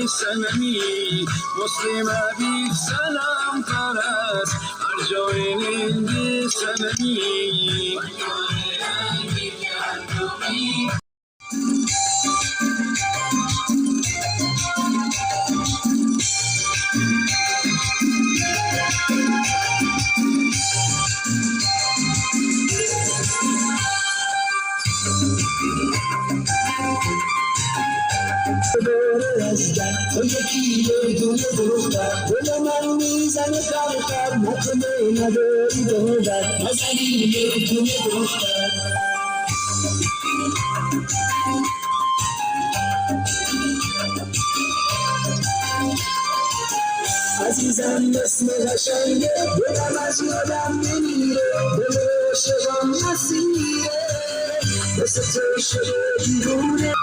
سنمی مسلم بی سلام پرست هر جای نندی سنمی تو یکی دونه دختر دل من میزنه قرقر نکنه نداری دادر نزنی یک دونه دختر عزیزم اسم قشنگه دلم از یادم نمیره دل عاشقم مسیره مثل تو شده دیوونه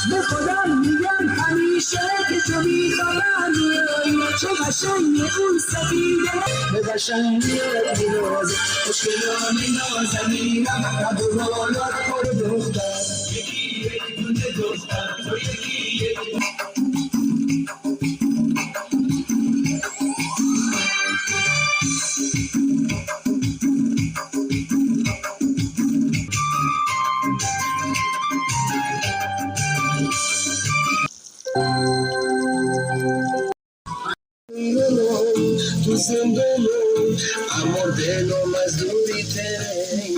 به خودم میگم همیشه که تو بیخبر میایی چه قشنگی اون سفیده به قشنگی میرازه مشکلانی نازنینم قد و بالات پر دختر یکی یک دونه دختر تو یکی یک تو زندگی اما دلم از دوری تره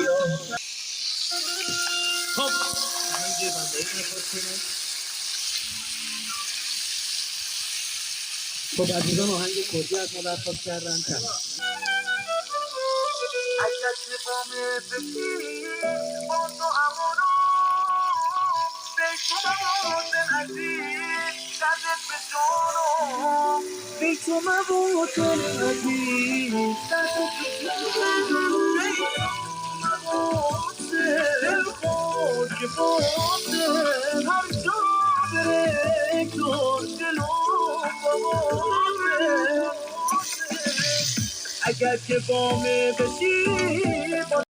خب خب عزیزان آهنگ کردی از ما درخواست کردن که اگر که بامه بکی با تو امونو بیتو موتن عزیز دردت به جانو بیتو موتن عزیز دردت به جانو بیتو موتن خود که موتن هر جا بره تو دلو موتن اگر که بامه بشی